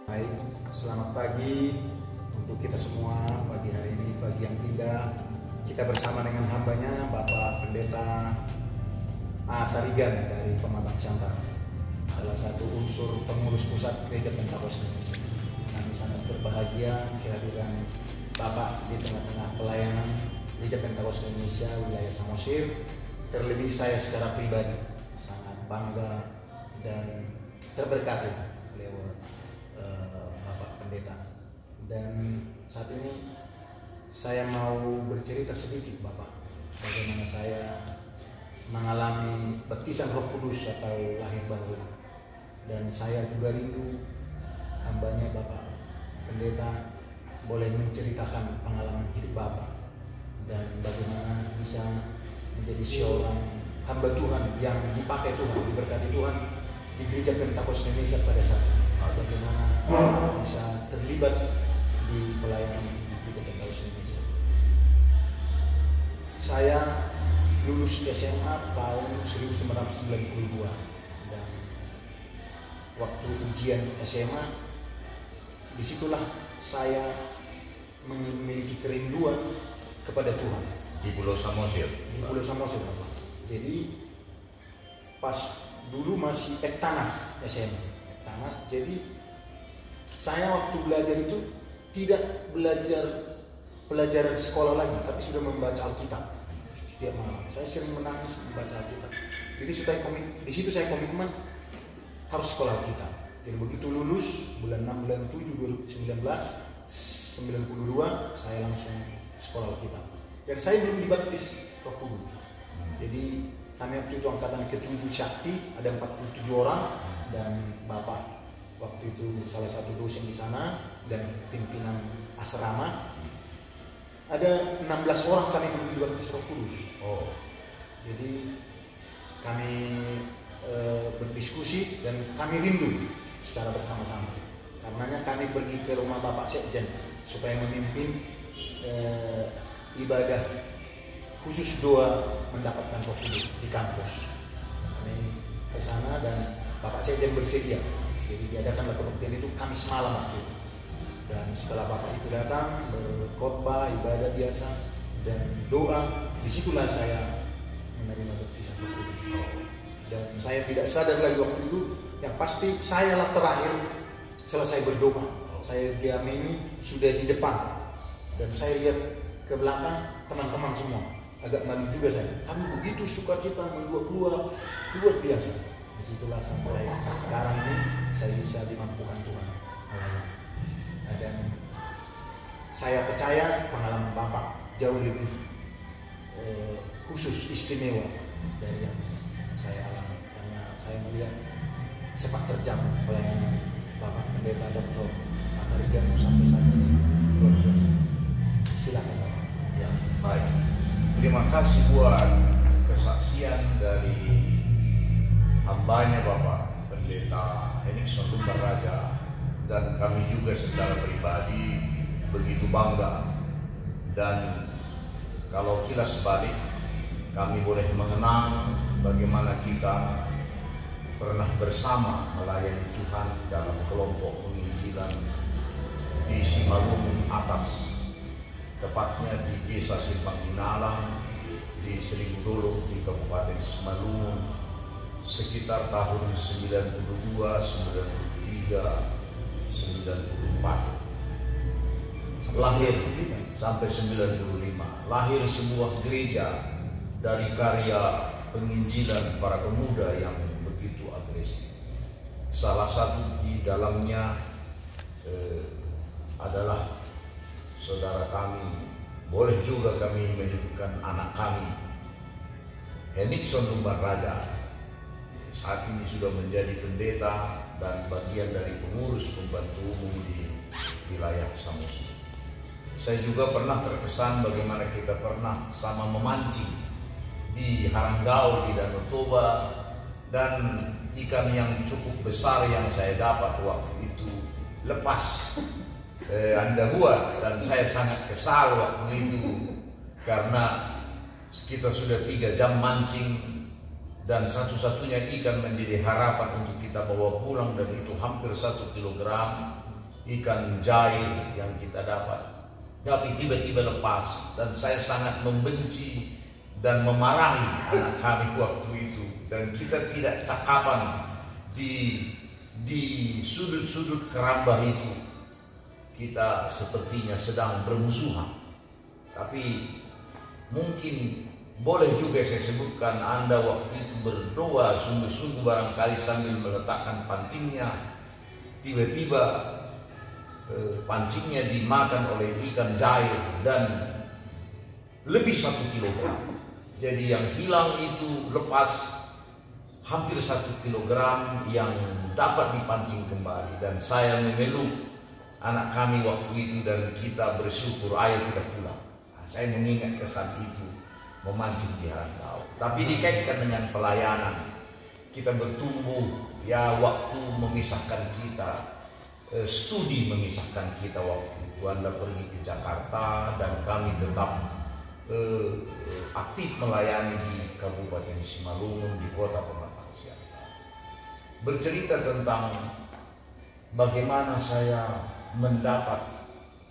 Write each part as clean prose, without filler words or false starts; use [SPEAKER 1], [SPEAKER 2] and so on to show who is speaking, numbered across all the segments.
[SPEAKER 1] Baik, selamat pagi untuk kita semua. Pagi hari ini pagi yang indah. Kita bersama dengan hambanya Bapak Pendeta Tarigan dari Pematang Siantar, salah satu unsur pengurus pusat Gereja Pentakosta Indonesia. Kami sangat berbahagia kehadiran Bapak di tengah-tengah pelayanan Gereja Pentakosta Indonesia wilayah Samosir. Terlebih saya secara pribadi sangat bangga dan terberkati lewat Bapak Pendeta. Dan saat ini saya mau bercerita sedikit Bapak, bagaimana saya mengalami baptisan Roh Kudus atau lahir baru. Dan saya juga rindu hambanya Bapak Pendeta boleh menceritakan pengalaman hidup Bapak dan bagaimana bisa menjadi seorang hamba Tuhan yang dipakai Tuhan, diberkati Tuhan di Gereja Pentakosta Indonesia pada saat ini. Bagaimana bisa terlibat di pelayanan Gereja Pentakosta Indonesia. Saya lulus SMA tahun 1992 dan waktu ujian SMA disitulah saya memiliki kerinduan kepada Tuhan
[SPEAKER 2] di Pulau Samosir.
[SPEAKER 1] Di Pulau Samosir, Bapak. Jadi pas dulu masih Ektanas SMA. Ektanas. Jadi saya waktu belajar itu tidak belajar pelajaran sekolah lagi, tapi sudah membaca Alkitab setiap malam. Saya sering menangis membaca Alkitab. Jadi di situ saya komitmen harus sekolah Alkitab. Jadi begitu lulus bulan 6 bulan 7 2019 92 saya langsung sekolah Alkitab. Dan saya belum dibaptis Roh Kudus. Jadi kami waktu itu angkatan ke-7 Syakti, ada 47 orang dan Bapak waktu itu salah satu dosen di sana dan pimpinan asrama. Ada 16 orang kami belum dibaptis Roh Kudus. Jadi kami berdiskusi dan kami rindu secara bersama-sama. Karenanya kami pergi ke rumah Bapak Sekjen supaya memimpin ibadah khusus doa mendapatkan Roh Kudus di kampus. Kami ke sana dan Bapak Sekjen bersedia. Jadi diadakanlah kebaktian itu Kamis malam waktu itu. Dan setelah Bapak itu datang berkhotbah ibadah biasa dan doa, disitulah saya menerima baptisan Roh Kudus. Dan saya tidak sadar lagi waktu itu, yang pasti saya lah terakhir selesai berdoa. Saya diam ini sudah di depan dan saya lihat ke belakang teman-teman semua. Agak malu juga saya. Kami begitu suka kita keluar luar biasa. Disitulah sampai sekarang ini saya bisa dimampukan Tuhan. Dan saya percaya pengalaman Bapak jauh lebih khusus, istimewa dari yang saya alami. Karena saya melihat sepak terjang pelayanan Bapak Pendeta Dr. Tarigan sampai saat ini luar biasa. Silakan Bapak.
[SPEAKER 2] Ya, baik. Terima kasih buat kesaksian dari hambanya Bapak Pendeta Henningson Lumbar Raja, dan kami juga secara pribadi begitu bangga. Dan kalau kilas balik, kami boleh mengenang bagaimana kita pernah bersama melayani Tuhan dalam kelompok penginjilan di Simalungun Atas, tepatnya di Desa Simpang Inalang di Seribu Dolok di Kabupaten Simalungun sekitar tahun 92, 93, 94. Lahir sampai 95. Lahir sebuah gereja dari karya penginjilan para pemuda yang begitu agresif. Salah satu di dalamnya adalah saudara kami, boleh juga kami menyebutkan anak kami, Henningson Lumbar Raja. Saat ini sudah menjadi pendeta dan bagian dari pengurus pembantu umum di wilayah Samosir. Saya juga pernah terkesan bagaimana kita pernah sama memancing di Haranggau di Danau Toba, dan ikan yang cukup besar yang saya dapat waktu itu lepas Anda buat, dan saya sangat kesal waktu itu karena kita sudah 3 jam mancing dan satu-satunya ikan menjadi harapan untuk kita bawa pulang, dan itu hampir 1 kilogram. ikan jail yang kita dapat, tapi tiba-tiba lepas, dan saya sangat membenci dan memarahi anak kami waktu itu, dan kita tidak cakapan di sudut-sudut keramba itu. Kita sepertinya sedang bermusuhan, tapi mungkin boleh juga saya sebutkan Anda waktu itu berdoa sungguh-sungguh barangkali sambil meletakkan pancingnya, tiba-tiba pancingnya dimakan oleh ikan jail dan lebih 1 kilogram. Jadi yang hilang itu lepas hampir 1 kilogram yang dapat dipancing kembali, dan saya memeluk anak kami waktu itu dan kita bersyukur, ayo kita pulang. Saya mengingat kesan itu memancing di rantau, tapi dikaitkan dengan pelayanan. Kita bertumbuh, ya waktu memisahkan kita, studi memisahkan kita waktu itu. Anda pergi ke Jakarta dan kami tetap aktif melayani di Kabupaten Simalungun, di Kota Pematang Siantar. Bercerita tentang bagaimana saya mendapat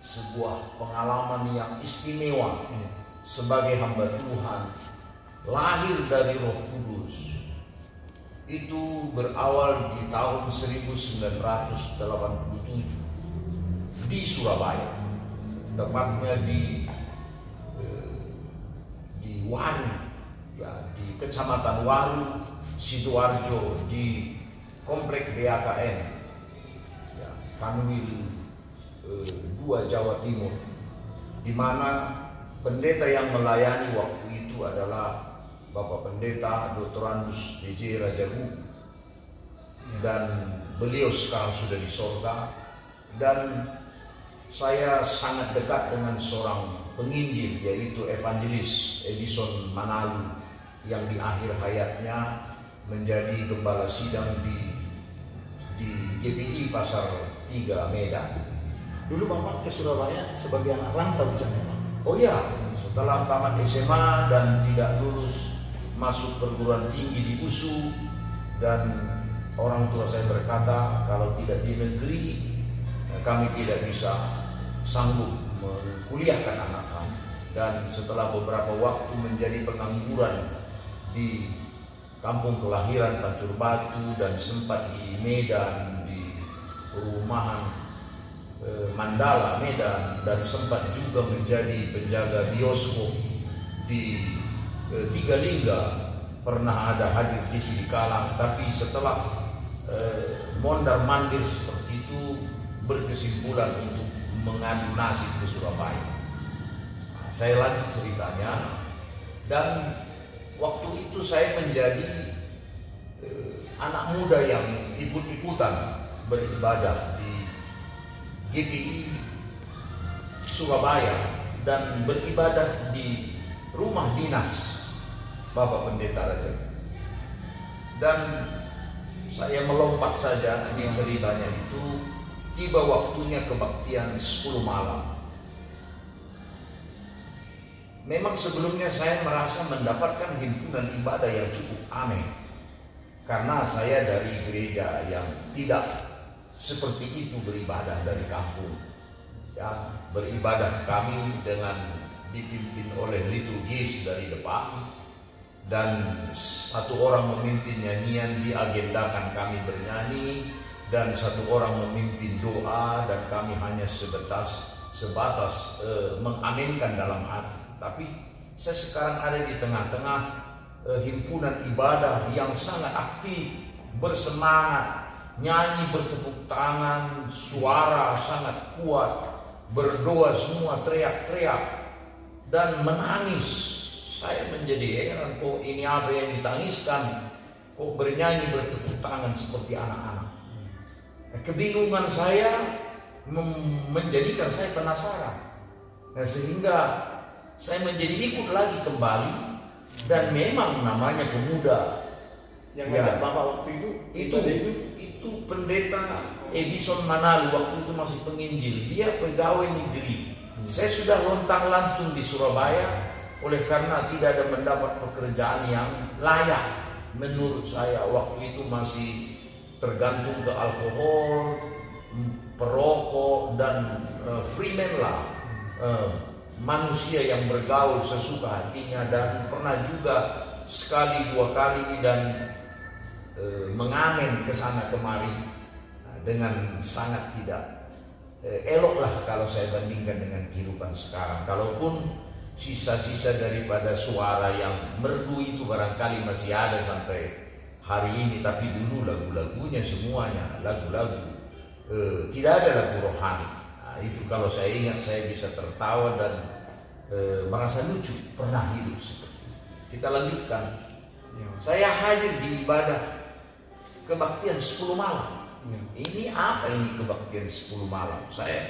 [SPEAKER 2] sebuah pengalaman yang istimewa sebagai hamba Tuhan, lahir dari Roh Kudus. Itu berawal di tahun 1987 di Surabaya, tepatnya di Waru, ya, di Kecamatan Waru, Sidoarjo, di Komplek BAKN, ya, Kanwil 2 Jawa Timur, di mana pendeta yang melayani waktu itu adalah Bapak Pendeta Dr. Andus DJ Rajagu, dan beliau sekarang sudah di sorga. Dan saya sangat dekat dengan seorang penginjil, yaitu Evangelis Edison Manalu, yang di akhir hayatnya menjadi gembala sidang di GPI Pasar 3 Medan.
[SPEAKER 1] Dulu Bapak ke Surabaya sebagai anak rantau di sana, Pak?
[SPEAKER 2] Oh ya, setelah tamat SMA dan tidak lulus masuk perguruan tinggi di USU, dan orang tua saya berkata kalau tidak di negeri kami tidak bisa sanggup mengkuliahkan anak kami. Dan setelah beberapa waktu menjadi pengangguran di kampung kelahiran Pancur Batu dan sempat di Medan, di perumahan Mandala Medan, dan sempat juga menjadi penjaga bioskop di Tiga Lingga, pernah ada hadir di Sidikalang. Tapi setelah mondar mandir seperti itu, berkesimpulan untuk mengadu nasib ke Surabaya. Nah, saya lanjut ceritanya, dan waktu itu saya menjadi anak muda yang ikut-ikutan beribadah di GPI Surabaya dan beribadah di rumah dinas Bapak Pendeta Raja. Dan saya melompat saja di ceritanya itu, tiba waktunya kebaktian 10 malam. Memang sebelumnya saya merasa mendapatkan himpunan ibadah yang cukup aneh, karena saya dari gereja yang tidak seperti itu beribadah dari kampung. Ya, beribadah kami dengan dipimpin oleh liturgis dari depan, dan satu orang memimpin nyanyian, diagendakan kami bernyanyi, dan satu orang memimpin doa, dan kami hanya sebatas mengaminkan dalam hati. Tapi saya sekarang ada di tengah-tengah himpunan ibadah yang sangat aktif, bersemangat, nyanyi, bertepuk tangan, suara sangat kuat, berdoa semua, teriak-teriak dan menangis. Saya menjadi heran, kok ini apa yang ditangiskan, kok bernyanyi, bertepuk tangan seperti anak-anak. Kebingungan saya menjadikan saya penasaran, nah, sehingga saya menjadi ikut lagi kembali. Dan memang namanya pemuda
[SPEAKER 1] yang ngajak Bapak waktu
[SPEAKER 2] itu pendeta Edison Manalu, waktu itu masih penginjil, dia pegawai negeri. Saya sudah lontang-lantung di Surabaya oleh karena tidak ada mendapat pekerjaan yang layak menurut saya. Waktu itu masih tergantung ke alkohol, perokok dan freeman lah, manusia yang bergaul sesuka hatinya, dan pernah juga sekali dua kali dan mengamen ke sana kemari dengan sangat tidak elok lah kalau saya bandingkan dengan kehidupan sekarang. Kalaupun sisa-sisa daripada suara yang merdu itu barangkali masih ada sampai hari ini, tapi dulu lagu-lagunya semuanya lagu-lagu tidak ada lagu rohani. Itu kalau saya ingat saya bisa tertawa dan merasa lucu, pernah hidup seperti itu. Kita lanjutkan. Saya hadir di ibadah kebaktian 10 malam. Ini apa ini kebaktian 10 malam? Saya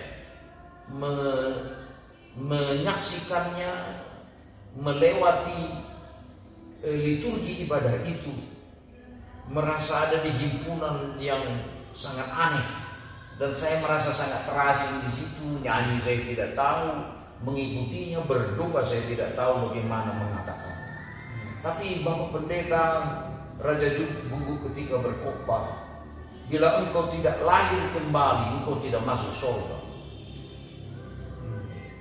[SPEAKER 2] menyaksikannya, melewati liturgi ibadah itu, merasa ada di himpunan yang sangat aneh. Dan saya merasa sangat terasing di situ. Nyanyi saya tidak tahu, mengikutinya, berdoa saya tidak tahu bagaimana mengatakannya. Tapi Bapak Pendeta Raja Bugu ketika berkhotbah, bila engkau tidak lahir kembali, engkau tidak masuk surga.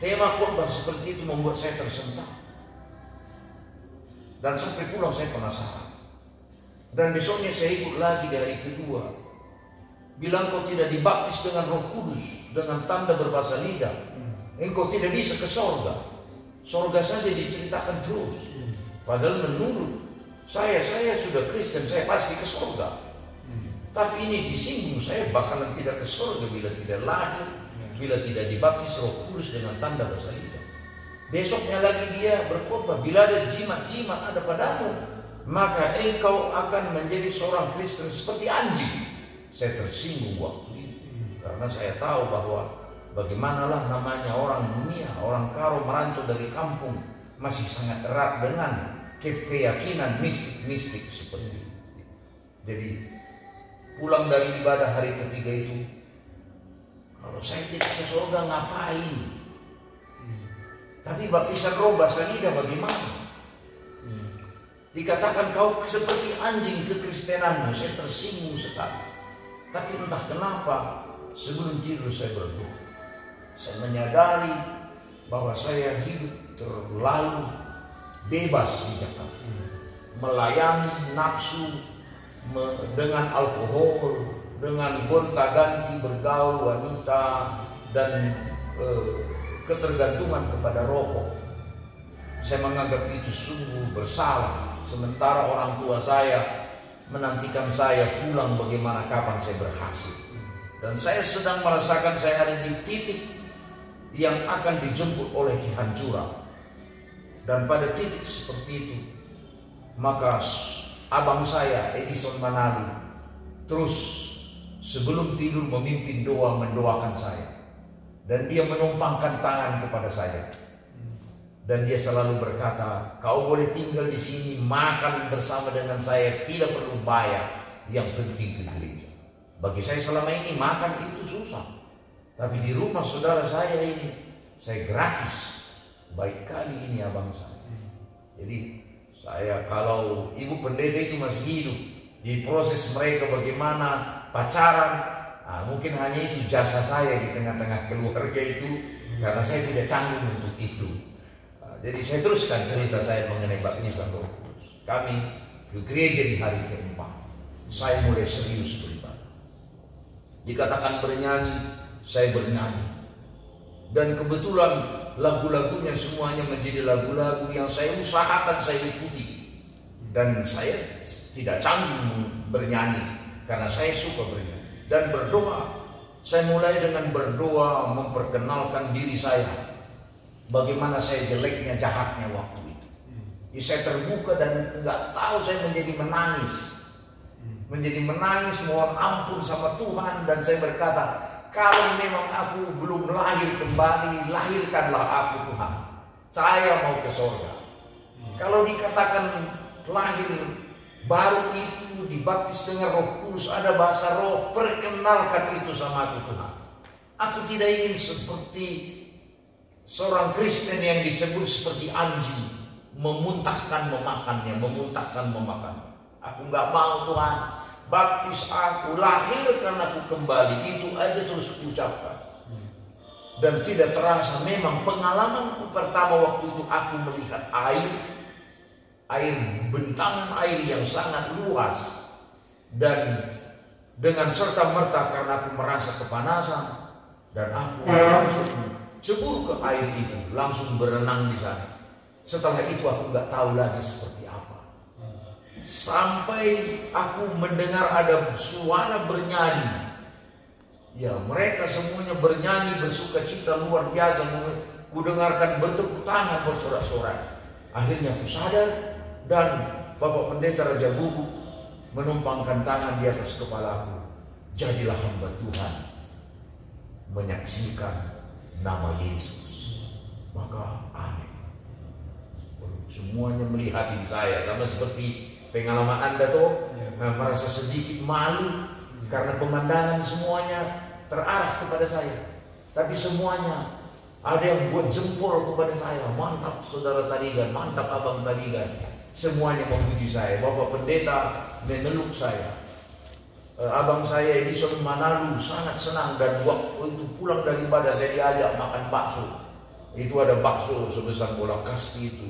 [SPEAKER 2] Tema khotbah seperti itu membuat saya tersentak. Dan sampai pulang saya penasaran. Dan besoknya saya ikut lagi di hari kedua. Bila engkau tidak dibaptis dengan Roh Kudus, dengan tanda berbahasa lidah, engkau tidak bisa ke sorga. Sorga saja diceritakan terus. Padahal menurut saya sudah Kristen, saya pasti ke sorga. Tapi ini disinggung, saya bakalan tidak ke sorga bila tidak lahir, bila tidak dibaptis Roh Kudus dengan tanda bahasa lidah. Besoknya lagi dia berkhotbah, bila ada jimat-jimat ada padamu, maka engkau akan menjadi seorang Kristen seperti anjing. Saya tersinggung waktu itu, karena saya tahu bahwa bagaimanalah namanya orang dunia, orang karo merantau dari kampung, masih sangat erat dengan keyakinan mistik-mistik seperti itu. Jadi pulang dari ibadah hari ketiga itu, kalau saya tidak ke surga ngapain? Tapi baptisan roh bahasa lidah bagaimana? Dikatakan kau seperti anjing kekristenanmu, saya tersinggung sekali. Tapi entah kenapa sebelum tidur saya berdoa. Saya menyadari bahwa saya hidup terlalu bebas di Jakarta, melayani nafsu dengan alkohol, dengan gonta-ganti bergaul wanita, dan ketergantungan kepada rokok. Saya menganggap itu sungguh bersalah, sementara orang tua saya menantikan saya pulang bagaimana kapan saya berhasil. Dan saya sedang merasakan saya ada di titik yang akan dijemput oleh kehancuran. Dan pada titik seperti itu, maka abang saya Edison Manali terus sebelum tidur memimpin doa, mendoakan saya. Dan dia menumpangkan tangan kepada saya. Dan dia selalu berkata, kau boleh tinggal di sini, makan bersama dengan saya, tidak perlu bayar, yang penting ke gereja. Bagi saya selama ini makan itu susah, tapi di rumah saudara saya ini, saya gratis. Baik kali ini abang saya. Jadi saya, kalau ibu pendeta itu masih hidup, di proses mereka bagaimana pacaran, mungkin hanya itu jasa saya di tengah-tengah keluarga itu, karena saya tidak canggung untuk itu. Jadi saya teruskan cerita saya mengenai baptisan Roh Kudus. Kami ke gereja di hari keempat. Saya mulai serius beribadah. Dikatakan bernyanyi, saya bernyanyi. Dan kebetulan lagu-lagunya semuanya menjadi lagu-lagu yang saya usahakan saya ikuti. Dan saya tidak canggung bernyanyi, karena saya suka bernyanyi. Dan berdoa, saya mulai dengan berdoa memperkenalkan diri saya. Bagaimana saya jeleknya, jahatnya waktu itu. Jadi saya terbuka dan nggak tahu, saya menjadi menangis, mohon ampun sama Tuhan. Dan saya berkata, kalau memang aku belum lahir kembali, lahirkanlah aku Tuhan. Saya mau ke surga. Kalau dikatakan lahir baru itu, dibaptis dengan Roh Kudus, ada bahasa roh, perkenalkan itu sama aku Tuhan. Aku tidak ingin seperti seorang Kristen yang disebut seperti anjing, memuntahkan memakannya, memuntahkan memakan. Aku nggak mau Tuhan. baptis aku, lahirkan aku kembali, itu aja terus ucapkan. Dan tidak terasa, memang pengalamanku pertama waktu itu aku melihat air bentangan air yang sangat luas, dan dengan serta merta karena aku merasa kepanasan, dan aku langsung cebur ke air itu, langsung berenang di sana. Setelah itu aku nggak tahu lagi seperti apa, sampai aku mendengar ada suara bernyanyi. Ya, mereka semuanya bernyanyi bersuka cita luar biasa. Ku dengarkan bertepuk tangan bersorak-sorai. Akhirnya aku sadar, dan Bapak Pendeta Raja Guguk menumpangkan tangan di atas kepalaku. Jadilah hamba Tuhan, menyaksikan nama Yesus. Maka amin. Semuanya melihatin saya, sama seperti pengalaman Anda tuh, merasa sedikit malu karena pemandangan semuanya terarah kepada saya. Tapi semuanya ada yang buat jempol kepada saya. Mantap saudara Tarigan, mantap abang Tarigan. Semuanya memuji saya. Bapak Pendeta meneluk saya. Abang saya Edison Manalu sangat senang, dan waktu itu pulang dari ibadah saya diajak makan bakso. Itu ada bakso sebesar bola kasti itu.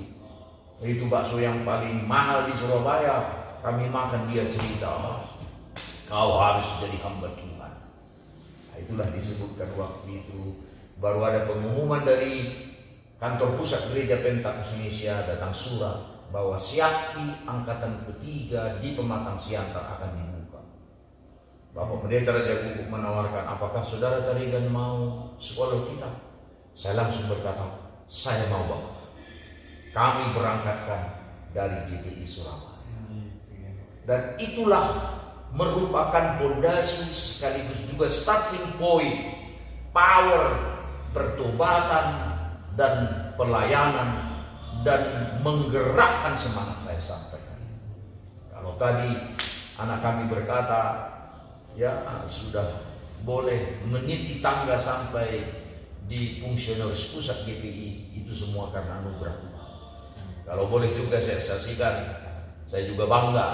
[SPEAKER 2] Itu bakso yang paling mahal di Surabaya. Kami makan, dia cerita, kau harus jadi hamba Tuhan. Nah, itulah disebutkan waktu itu. Baru ada pengumuman dari kantor pusat Gereja Pentakosta Indonesia, datang surat bahwa Siakti angkatan ketiga di Pematang Siantar akan dibuka. Bapak Pendeta Raja Guguk menawarkan, apakah saudara Tarigan mau sekolah kita? Saya langsung berkata, saya mau Bapak. Kami berangkatkan dari GPI Surabaya. Dan itulah merupakan fondasi sekaligus juga starting point power pertobatan dan pelayanan, dan menggerakkan semangat saya sampaikan. Kalau tadi anak kami berkata, ya sudah boleh meniti tangga sampai di fungsionaris pusat GPI, itu semua karena anugerah Tuhan. Kalau boleh juga saya saksikan, saya juga bangga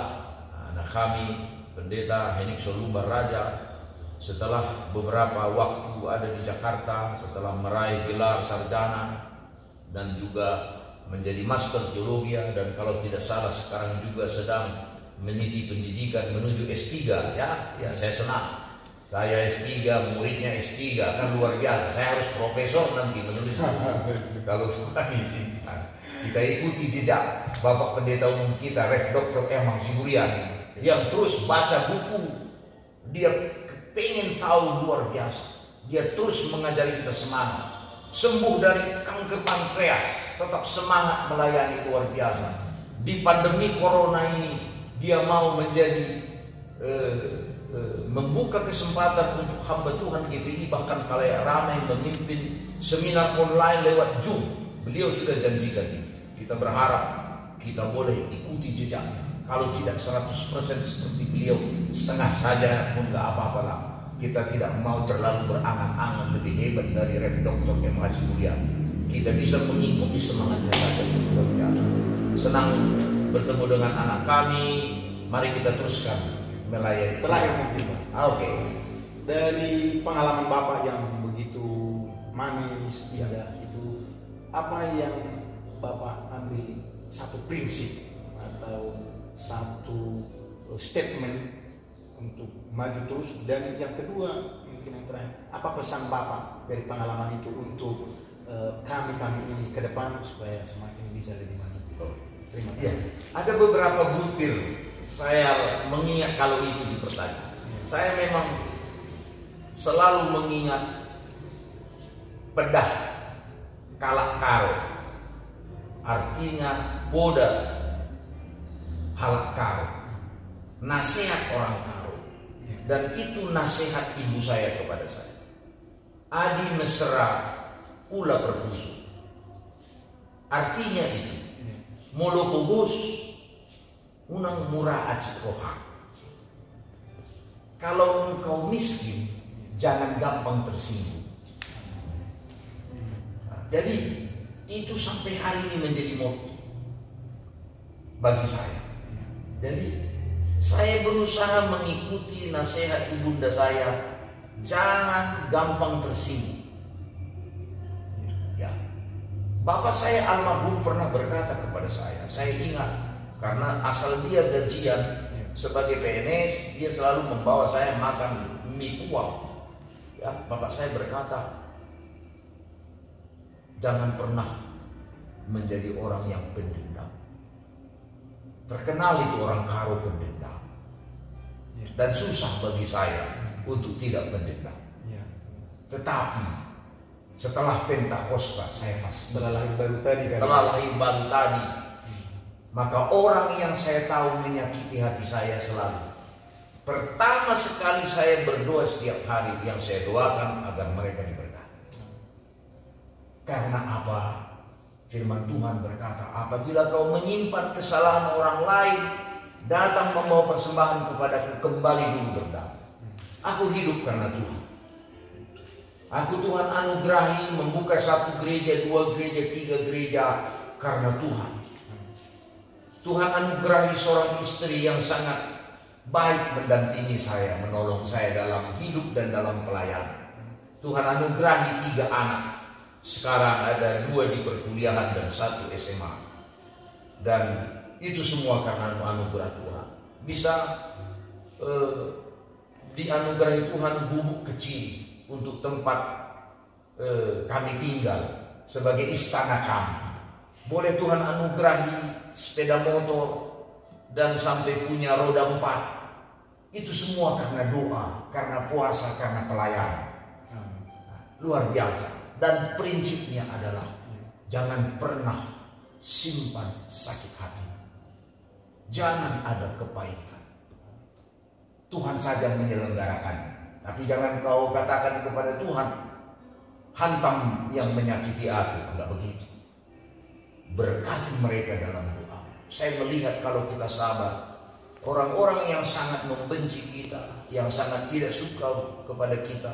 [SPEAKER 2] anak kami Pendeta Henningson Lumbar Raja, setelah beberapa waktu ada di Jakarta, setelah meraih gelar sarjana dan juga menjadi master teologi, dan kalau tidak salah sekarang juga sedang meniti pendidikan menuju S3, ya saya senang. Saya S3, muridnya S3, kan luar biasa. Saya harus profesor nanti menulis buku. Kalau Tuhan izinkan, kita ikuti jejak Bapak Pendeta Umum kita, Rev Dr. Emang Siburian, yang terus baca buku. Dia pengen tahu luar biasa. Dia terus mengajari kita semangat. Sembuh dari kanker pankreas, tetap semangat melayani luar biasa. Di pandemi corona ini, dia mau menjadi membuka kesempatan untuk hamba Tuhan GPI, bahkan kalau ramai memimpin seminar online lewat Zoom. Beliau sudah janjikan ini. Kita berharap kita boleh ikuti jejak. Kalau tidak 100% seperti beliau, setengah saja pun gak apa-apa lah. Kita tidak mau terlalu berangan-angan lebih hebat dari Rev Dr. M. Hasibulian. Kita bisa mengikuti semangatnya saja. Senang bertemu dengan anak kami. Mari kita teruskan melayani.
[SPEAKER 1] Terakhir mungkin Pak.
[SPEAKER 2] Oke.
[SPEAKER 1] Dari pengalaman Bapak yang begitu manis, indah itu, apa yang Bapak ambil satu prinsip atau satu statement untuk maju terus, dan yang kedua mungkin yang terakhir, apa pesan Bapak dari pengalaman itu untuk kami ini ke depan supaya semakin bisa lebih maju? Terima kasih.
[SPEAKER 2] Ya, ada beberapa butir saya mengingat kalau itu dipertanyaan. Saya memang selalu mengingat pedah kalak karo, artinya boda halak karo, nasihat orang karo. Dan itu nasihat ibu saya kepada saya. Adi mesra ula berbusuk. Artinya itu, molo kubus unang murah aci roha. Kalau engkau miskin, jangan gampang tersinggung. Jadi itu sampai hari ini menjadi moto bagi saya. Jadi Saya berusaha mengikuti nasihat ibunda saya, jangan gampang tersinggung. Ya, bapak saya almarhum pernah berkata kepada saya ingat, karena asal dia gajian sebagai PNS, dia selalu membawa saya makan mie kuah. Ya, bapak saya berkata, jangan pernah menjadi orang yang pendendam. Terkenal itu orang karo pendendam. Dan susah bagi saya untuk tidak pendendam. Tetapi setelah Pentakosta, saya pasti
[SPEAKER 1] Setelah lahir baru tadi kan?
[SPEAKER 2] Setelah lahir baru tadi, maka orang yang saya tahu menyakiti hati saya selalu, pertama sekali saya berdoa setiap hari, yang saya doakan agar mereka diberkati. Karena apa? Firman Tuhan berkata, apabila kau menyimpan kesalahan orang lain, datang membawa persembahan kepadaku, kembali dulu berdamai. Aku hidup karena Tuhan. Aku Tuhan anugerahi membuka 1 gereja, 2 gereja, 3 gereja karena Tuhan. Tuhan anugerahi seorang istri yang sangat baik mendampingi saya, menolong saya dalam hidup dan dalam pelayanan. Tuhan anugerahi 3 anak. Sekarang ada 2 di perkuliahan dan 1 SMA. Dan itu semua karena anugerah Tuhan. Bisa dianugerahi Tuhan gubuk kecil untuk tempat kami tinggal sebagai istana kami. Boleh Tuhan anugerahi sepeda motor dan sampai punya roda 4. Itu semua karena doa, karena puasa, karena pelayanan. Luar biasa. Dan prinsipnya adalah jangan pernah simpan sakit hati. Jangan ada kepahitan. Tuhan saja menyelenggarakannya. Tapi jangan kau katakan kepada Tuhan, hantam yang menyakiti aku. Enggak begitu. Berkati mereka dalam doa. Saya melihat kalau kita sabar, orang-orang yang sangat membenci kita, yang sangat tidak suka kepada kita,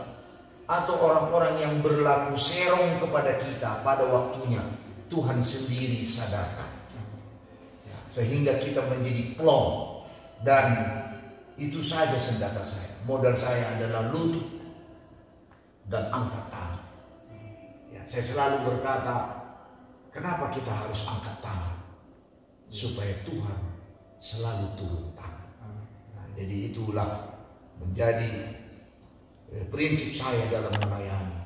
[SPEAKER 2] atau orang-orang yang berlaku serong kepada kita pada waktunya, Tuhan sendiri sadarkan. Sehingga kita menjadi plong. Dan itu saja senjata saya. Modal saya adalah lutut dan angkat tangan. Ya, saya selalu berkata, kenapa kita harus angkat tangan? Supaya Tuhan selalu turun tangan. Jadi itulah menjadi prinsip saya dalam melayani.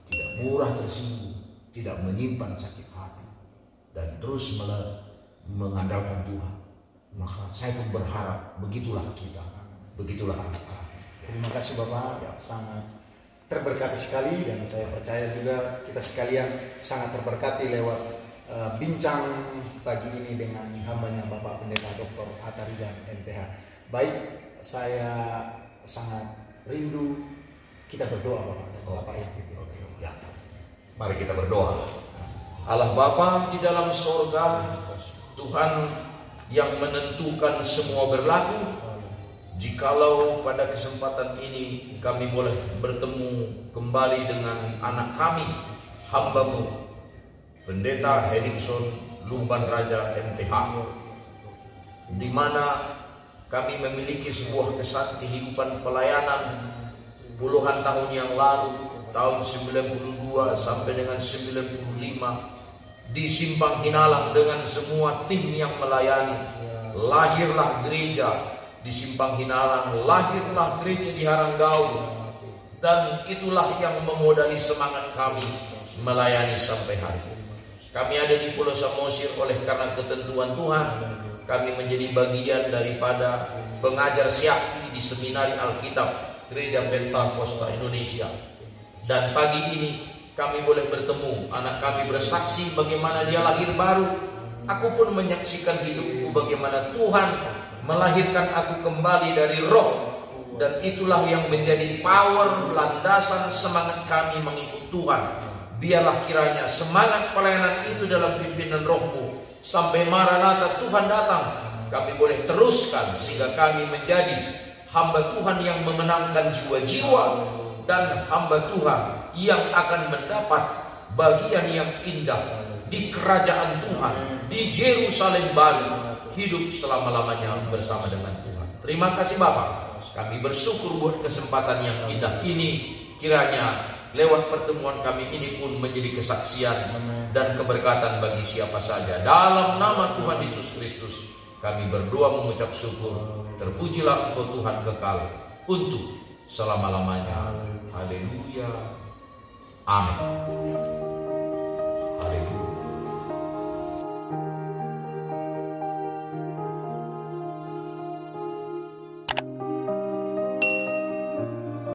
[SPEAKER 2] Tidak murah tersinggung, tidak menyimpan sakit hati, dan terus mengandalkan Tuhan. Maka saya pun berharap begitulah kita, begitulah kita.
[SPEAKER 1] Terima kasih Bapak, sangat terberkati sekali, dan saya percaya juga kita sekalian sangat terberkati lewat bincang pagi ini dengan hambanya Bapak Pendeta Dr. Atarigan MTH. Baik, saya sangat rindu. Kita berdoa Bapak ya.
[SPEAKER 2] Ya. Mari kita berdoa. Allah Bapa di dalam sorga, Tuhan yang menentukan semua berlaku. Jikalau pada kesempatan ini kami boleh bertemu kembali dengan anak kami, hamba-Mu, Pendeta Henningson Lumban Raja MTH, di mana kami memiliki sebuah kesan kehidupan pelayanan puluhan tahun yang lalu, tahun 92 sampai dengan 95, di Simpang Hinalang dengan semua tim yang melayani. Lahirlah gereja di Simpang Hinalang, lahirlah gereja di Haranggaul, dan itulah yang memodali semangat kami melayani sampai hari ini. Kami ada di Pulau Samosir oleh karena ketentuan Tuhan. Kami menjadi bagian daripada pengajar syakti di Seminari Alkitab Gereja Pentakosta Indonesia. Dan pagi ini kami boleh bertemu, anak kami bersaksi bagaimana dia lahir baru. Aku pun menyaksikan hidupku bagaimana Tuhan melahirkan aku kembali dari roh. Dan itulah yang menjadi power, landasan semangat kami mengikut Tuhan. Biarlah kiranya semangat pelayanan itu dalam pimpinan Roh-Mu sampai Maranatha Tuhan datang, kami boleh teruskan sehingga kami menjadi hamba Tuhan yang memenangkan jiwa-jiwa, dan hamba Tuhan yang akan mendapat bagian yang indah di kerajaan Tuhan, di Yerusalem baru, hidup selama-lamanya bersama dengan Tuhan. Terima kasih Bapa. Kami bersyukur buat kesempatan yang indah ini. Kiranya lewat pertemuan kami ini pun menjadi kesaksian dan keberkatan bagi siapa saja. Dalam nama Tuhan Yesus Kristus kami berdoa mengucap syukur. Terpujilah Engkau Tuhan kekal untuk selama-lamanya. Haleluya. Amin. Haleluya.